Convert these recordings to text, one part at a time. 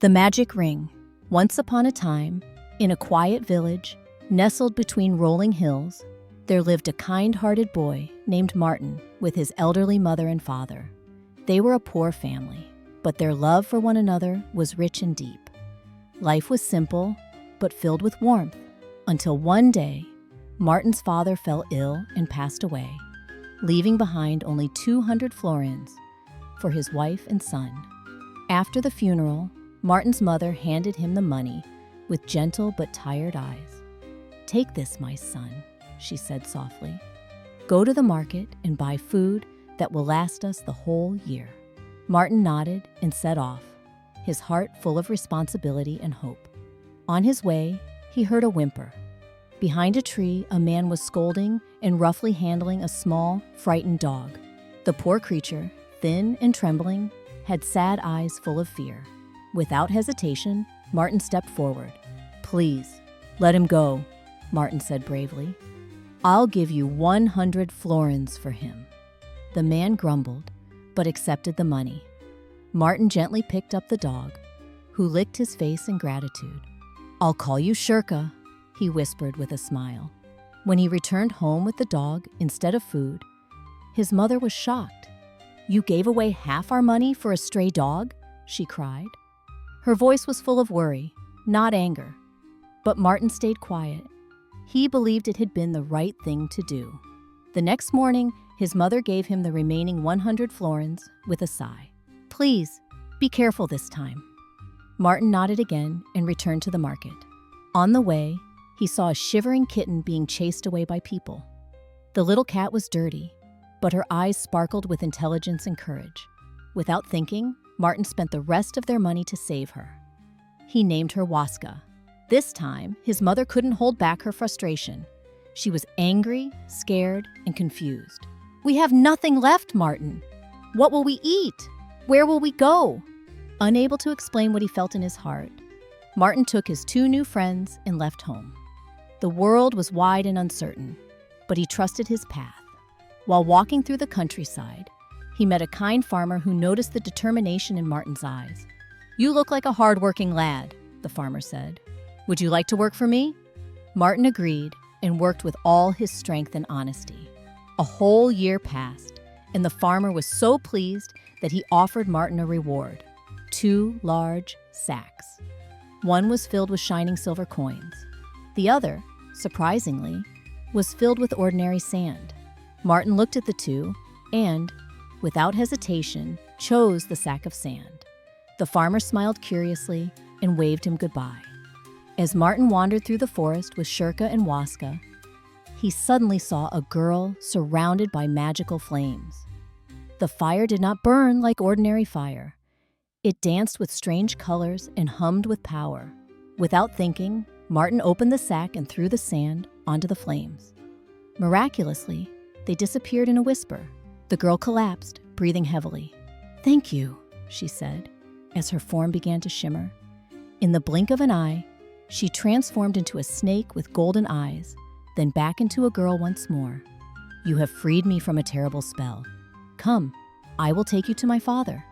The Magic Ring. Once upon a time, in a quiet village, nestled between rolling hills, there lived a kind-hearted boy named Martin with his elderly mother and father. They were a poor family, but their love for one another was rich and deep. Life was simple, but filled with warmth, until one day, Martin's father fell ill and passed away, leaving behind only 200 florins for his wife and son. After the funeral, Martin's mother handed him the money with gentle but tired eyes. "Take this, my son," she said softly. "Go to the market and buy food that will last us the whole year." Martin nodded and set off, his heart full of responsibility and hope. On his way, he heard a whimper. Behind a tree, a man was scolding and roughly handling a small, frightened dog. The poor creature, thin and trembling, had sad eyes full of fear. Without hesitation, Martin stepped forward. "Please, let him go," Martin said bravely. "I'll give you 100 florins for him." The man grumbled, but accepted the money. Martin gently picked up the dog, who licked his face in gratitude. "I'll call you Shirka," he whispered with a smile. When he returned home with the dog instead of food, his mother was shocked. "You gave away half our money for a stray dog?" she cried. Her voice was full of worry, not anger. But Martin stayed quiet. He believed it had been the right thing to do. The next morning, his mother gave him the remaining 100 florins with a sigh. "Please, be careful this time." Martin nodded again and returned to the market. On the way, he saw a shivering kitten being chased away by people. The little cat was dirty, but her eyes sparkled with intelligence and courage. Without thinking, Martin spent the rest of their money to save her. He named her Waska. This time, his mother couldn't hold back her frustration. She was angry, scared, and confused. "We have nothing left, Martin. What will we eat? Where will we go?" Unable to explain what he felt in his heart, Martin took his 2 new friends and left home. The world was wide and uncertain, but he trusted his path. While walking through the countryside, he met a kind farmer who noticed the determination in Martin's eyes. "You look like a hard-working lad," the farmer said. "Would you like to work for me?" Martin agreed and worked with all his strength and honesty. A whole year passed, and the farmer was so pleased that he offered Martin a reward: 2 large sacks. One was filled with shining silver coins. The other, surprisingly, was filled with ordinary sand. Martin looked at the 2 and, without hesitation, chose the sack of sand. The farmer smiled curiously and waved him goodbye. As Martin wandered through the forest with Shirka and Waska, he suddenly saw a girl surrounded by magical flames. The fire did not burn like ordinary fire. It danced with strange colors and hummed with power. Without thinking, Martin opened the sack and threw the sand onto the flames. Miraculously, they disappeared in a whisper. The girl collapsed, breathing heavily. "Thank you," she said, as her form began to shimmer. In the blink of an eye, she transformed into a snake with golden eyes, then back into a girl once more. "You have freed me from a terrible spell. Come, I will take you to my father."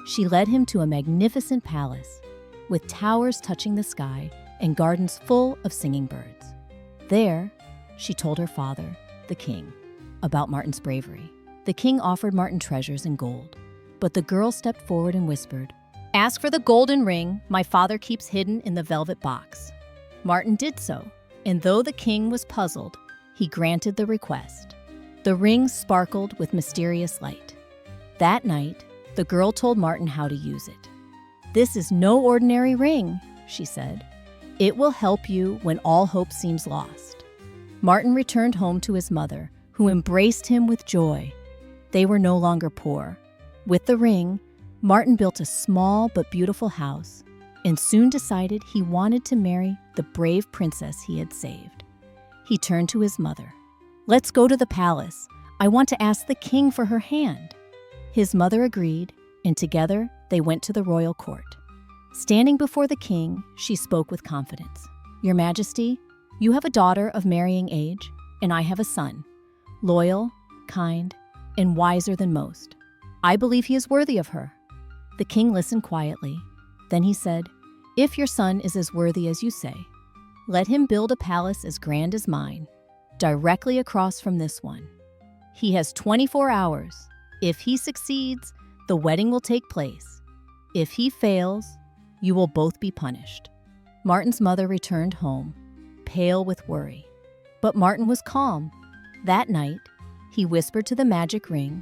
She led him to a magnificent palace, with towers touching the sky and gardens full of singing birds. There, she told her father, the king, about Martin's bravery. The king offered Martin treasures and gold, but the girl stepped forward and whispered, "Ask for the golden ring my father keeps hidden in the velvet box." Martin did so, and though the king was puzzled, he granted the request. The ring sparkled with mysterious light. That night, the girl told Martin how to use it. "This is no ordinary ring," she said. "It will help you when all hope seems lost." Martin returned home to his mother, who embraced him with joy. They were no longer poor. With the ring, Martin built a small but beautiful house and soon decided he wanted to marry the brave princess he had saved. He turned to his mother. "Let's go to the palace. I want to ask the king for her hand." His mother agreed, and together they went to the royal court. Standing before the king, she spoke with confidence. "Your Majesty, you have a daughter of marrying age, and I have a son, loyal, kind, and wiser than most. I believe he is worthy of her." The king listened quietly. Then he said, If your son is as worthy as you say, let him build a palace as grand as mine, directly across from this one. He has 24 hours. If he succeeds, the wedding will take place. If he fails, you will both be punished." Martin's mother returned home, pale with worry. But Martin was calm. That night, he whispered to the magic ring,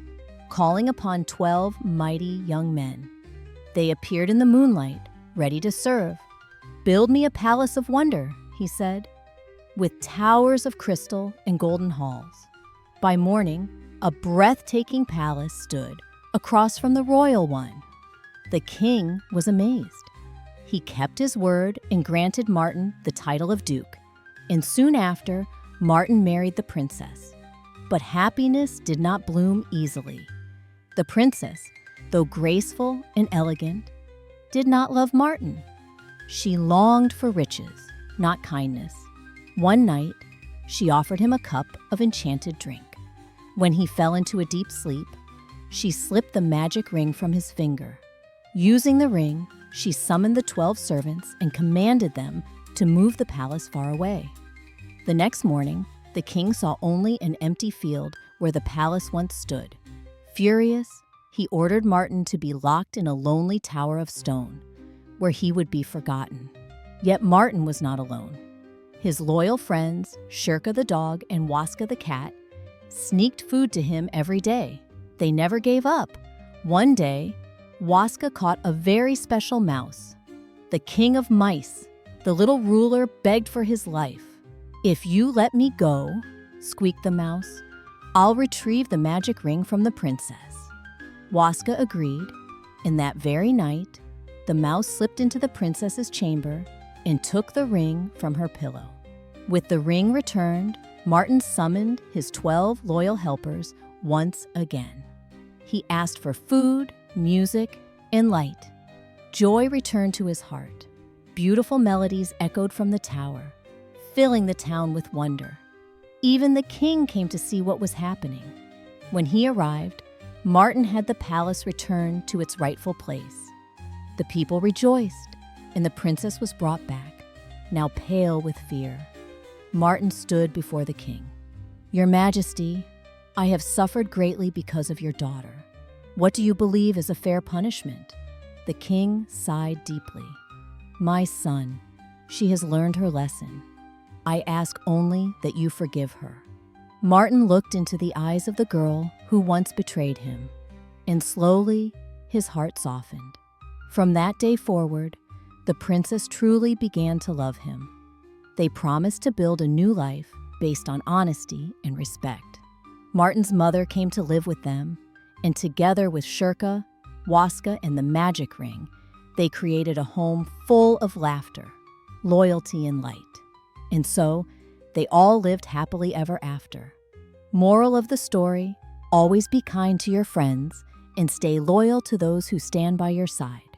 calling upon 12 mighty young men. They appeared in the moonlight, ready to serve. "Build me a palace of wonder," he said, "with towers of crystal and golden halls." By morning, a breathtaking palace stood across from the royal one. The king was amazed. He kept his word and granted Martin the title of duke, and soon after, Martin married the princess. But happiness did not bloom easily. The princess, though graceful and elegant, did not love Martin. She longed for riches, not kindness. One night, she offered him a cup of enchanted drink. When he fell into a deep sleep, she slipped the magic ring from his finger. Using the ring, she summoned the 12 servants and commanded them to move the palace far away. The next morning, the king saw only an empty field where the palace once stood. Furious, he ordered Martin to be locked in a lonely tower of stone, where he would be forgotten. Yet Martin was not alone. His loyal friends, Shirka the dog and Waska the cat, sneaked food to him every day. They never gave up. One day, Waska caught a very special mouse. The king of mice, the little ruler, begged for his life. "If you let me go," squeaked the mouse, "I'll retrieve the magic ring from the princess." Waska agreed, and that very night, the mouse slipped into the princess's chamber and took the ring from her pillow. With the ring returned, Martin summoned his 12 loyal helpers once again. He asked for food, music, and light. Joy returned to his heart. Beautiful melodies echoed from the tower, filling the town with wonder. Even the king came to see what was happening. When he arrived, Martin had the palace returned to its rightful place. The people rejoiced, and the princess was brought back, now pale with fear. Martin stood before the king. "Your Majesty, I have suffered greatly because of your daughter. What do you believe is a fair punishment?" The king sighed deeply. "My son, she has learned her lesson. I ask only that you forgive her." Martin looked into the eyes of the girl who once betrayed him, and slowly his heart softened. From that day forward, the princess truly began to love him. They promised to build a new life based on honesty and respect. Martin's mother came to live with them, and together with Shirka, Waska, and the magic ring, they created a home full of laughter, loyalty, and light. And so, they all lived happily ever after. Moral of the story, always be kind to your friends and stay loyal to those who stand by your side.